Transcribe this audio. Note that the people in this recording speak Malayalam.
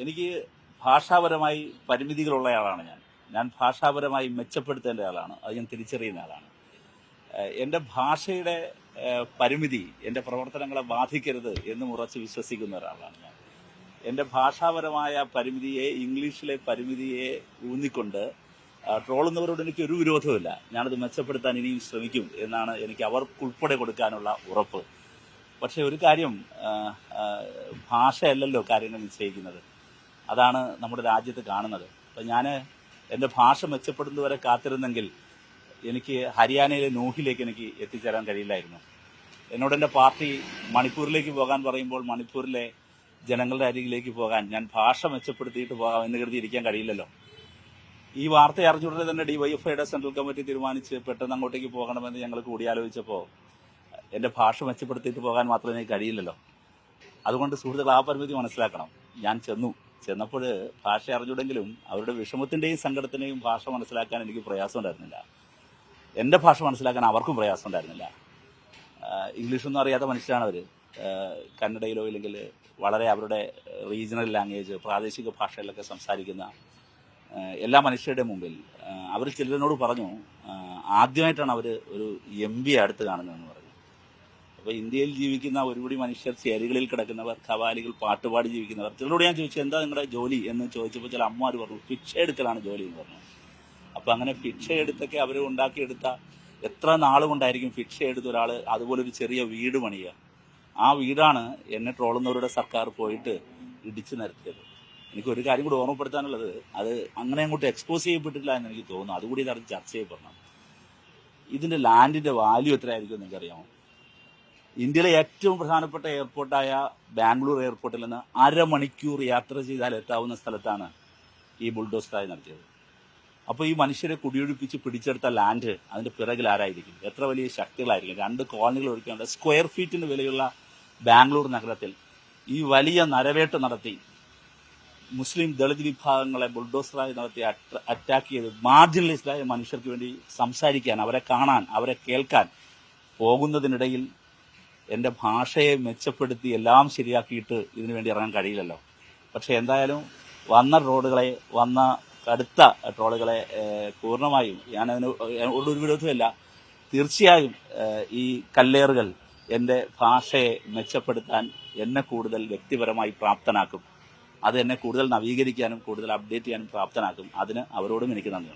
എനിക്ക് ഭാഷാപരമായി പരിമിതികളുള്ള ഞാൻ ഭാഷാപരമായി മെച്ചപ്പെടുത്തേണ്ട ആളാണ്. അത് ഞാൻ തിരിച്ചറിയുന്ന ആളാണ്. എൻ്റെ ഭാഷയുടെ പരിമിതി എൻ്റെ പ്രവർത്തനങ്ങളെ ബാധിക്കരുത് എന്ന് ഉറച്ച് വിശ്വസിക്കുന്ന ഒരാളാണ് ഞാൻ. എൻ്റെ ഭാഷാപരമായ പരിമിതിയെ, ഇംഗ്ലീഷിലെ പരിമിതിയെ ഊന്നിക്കൊണ്ട് ട്രോളുന്നവരോട് എനിക്ക് ഒരു വിരോധമില്ല. ഞാനത് മെച്ചപ്പെടുത്താൻ ഇനിയും ശ്രമിക്കും എന്നാണ് എനിക്ക് അവർക്കുൾപ്പെടെ കൊടുക്കാനുള്ള ഉറപ്പ്. പക്ഷെ ഒരു കാര്യം, ഭാഷയല്ലല്ലോ കാര്യങ്ങൾ നിശ്ചയിക്കുന്നത്. അതാണ് നമ്മുടെ രാജ്യത്ത് കാണുന്നത്. അപ്പം ഞാൻ എൻ്റെ ഭാഷ മെച്ചപ്പെടുന്നതുവരെ കാത്തിരുന്നെങ്കിൽ എനിക്ക് ഹരിയാനയിലെ നൂഹിലേക്ക് എനിക്ക് എത്തിച്ചേരാൻ കഴിയില്ലായിരുന്നു. എന്നോട് എൻ്റെ പാർട്ടി മണിപ്പൂരിലേക്ക് പോകാൻ പറയുമ്പോൾ മണിപ്പൂരിലെ ജനങ്ങളുടെ അരികിലേക്ക് പോകാൻ ഞാൻ ഭാഷ മെച്ചപ്പെടുത്തിയിട്ട് പോകാം എന്ന് കരുതി ഇരിക്കാൻ കഴിയില്ലല്ലോ. ഈ വാർത്ത അറിഞ്ഞുടനെ തന്നെ ഡിവൈഎഫ്ഐയുടെ സെൻട്രൽ കമ്മിറ്റി തീരുമാനിച്ച് പെട്ടെന്ന് അങ്ങോട്ടേക്ക് പോകണമെന്ന് ഞങ്ങൾ കൂടിയാലോചിച്ചപ്പോൾ എൻ്റെ ഭാഷ മെച്ചപ്പെടുത്തിയിട്ട് പോകാൻ മാത്രമേ എനിക്ക് കഴിയില്ലല്ലോ. അതുകൊണ്ട് സുഹൃത്തുക്കൾ, ആ പരിമിതി മനസ്സിലാക്കണം. ഞാൻ ചെന്നപ്പോൾ ഭാഷ അറിഞ്ഞുടെങ്കിലും അവരുടെ വിഷമത്തിൻ്റെയും സങ്കടത്തിൻ്റെയും ഭാഷ മനസ്സിലാക്കാൻ എനിക്ക് പ്രയാസം ഉണ്ടായിരുന്നില്ല. എൻ്റെ ഭാഷ മനസ്സിലാക്കാൻ അവർക്കും പ്രയാസം ഉണ്ടായിരുന്നില്ല. ഇംഗ്ലീഷൊന്നും അറിയാത്ത മനുഷ്യരാണ് അവർ. കന്നഡയിലോ ഇല്ലെങ്കിൽ വളരെ അവരുടെ റീജിയണൽ ലാംഗ്വേജ്, പ്രാദേശിക ഭാഷയിലൊക്കെ സംസാരിക്കുന്ന എല്ലാ മനുഷ്യരുടെ മുമ്പിൽ അവർ ചിലരോട് പറഞ്ഞു, ആദ്യമായിട്ടാണ് അവർ ഒരു MP അടുത്ത് കാണുന്നതെന്ന് പറഞ്ഞു. അപ്പോൾ ഇന്ത്യയിൽ ജീവിക്കുന്ന ഒരുപടി മനുഷ്യർ, ചേരികളിൽ കിടക്കുന്നവർ, ഖവാലികൾ, പാട്ടുപാടി ജീവിക്കുന്നവർ, ചിലരോട് ഞാൻ ചോദിച്ചു എന്താ നിങ്ങളുടെ ജോലി എന്ന് ചോദിച്ചപ്പോൾ ചില അമ്മമാർ പറഞ്ഞു ഭിക്ഷ എടുക്കലാണ് ജോലി എന്ന് പറഞ്ഞു. അപ്പം അങ്ങനെ ഭിക്ഷ എടുത്തൊക്കെ അവർ ഉണ്ടാക്കിയെടുത്ത, എത്ര നാളുകൊണ്ടായിരിക്കും ഭിക്ഷ എടുത്ത ഒരാൾ അതുപോലൊരു ചെറിയ വീട് പണിയുക. ആ വീടാണ് എന്നെ ട്രോളുന്നവരുടെ സർക്കാർ പോയിട്ട് ഇടിച്ചു നിരത്തിയത്. എനിക്കൊരു കാര്യം കൂടി ഓർമ്മപ്പെടുത്താനുള്ളത്, അത് അങ്ങനെ അങ്ങോട്ട് എക്സ്പോസ് ചെയ്യപ്പെട്ടിട്ടില്ല എന്ന് എനിക്ക് തോന്നുന്നു. അതുകൂടി ഇതറിഞ്ഞ് ചർച്ച ചെയ്യപ്പെടണം. ഇതിൻ്റെ ലാൻഡിൻ്റെ വാല്യൂ എത്രയായിരിക്കും എന്ന് എനിക്കറിയാമോ? ഇന്ത്യയിലെ ഏറ്റവും പ്രധാനപ്പെട്ട എയർപോർട്ടായ ബാംഗ്ലൂർ എയർപോർട്ടിൽ നിന്ന് അരമണിക്കൂർ യാത്ര ചെയ്താൽ എത്താവുന്ന സ്ഥലത്താണ് ഈ ബുൾഡോസറായി നടത്തിയത്. അപ്പോൾ ഈ മനുഷ്യരെ കുടിയൊഴിപ്പിച്ച് പിടിച്ചെടുത്ത ലാൻഡ് അതിൻ്റെ പിറകിൽ ആരായിരിക്കും? എത്ര വലിയ ശക്തികളായിരിക്കും? 2 കോളനികൾ ഒഴിക്കേണ്ട സ്ക്വയർ ഫീറ്റിന് വിലയുള്ള ബാംഗ്ലൂർ നഗരത്തിൽ ഈ വലിയ നരവേട്ട നടത്തി മുസ്ലിം ദളിത് വിഭാഗങ്ങളെ ബുൾഡോസറായി നടത്തി അറ്റാക്ക് ചെയ്ത് മാർജിനലൈസ്ഡായ മനുഷ്യർക്ക് വേണ്ടി സംസാരിക്കാൻ, അവരെ കാണാൻ, അവരെ കേൾക്കാൻ പോകുന്നതിനിടയിൽ എൻ്റെ ഭാഷയെ മെച്ചപ്പെടുത്തി എല്ലാം ശരിയാക്കിയിട്ട് ഇതിനു വേണ്ടി ഇറങ്ങാൻ കഴിയില്ലല്ലോ. പക്ഷെ എന്തായാലും വന്ന കടുത്ത ട്രോളുകളെ പൂർണ്ണമായും ഞാനതിന് ഒരു വിരോധമില്ല. തീർച്ചയായും ഈ കല്ലേറുകൾ എൻ്റെ ഭാഷയെ മെച്ചപ്പെടുത്താൻ എന്നെ കൂടുതൽ വ്യക്തിപരമായി പ്രാപ്തനാക്കും. അത് എന്നെ കൂടുതൽ നവീകരിക്കാനും കൂടുതൽ അപ്ഡേറ്റ് ചെയ്യാനും പ്രാപ്തനാക്കും. അതിന് അവരോടും എനിക്ക് നന്ദിയുണ്ട്.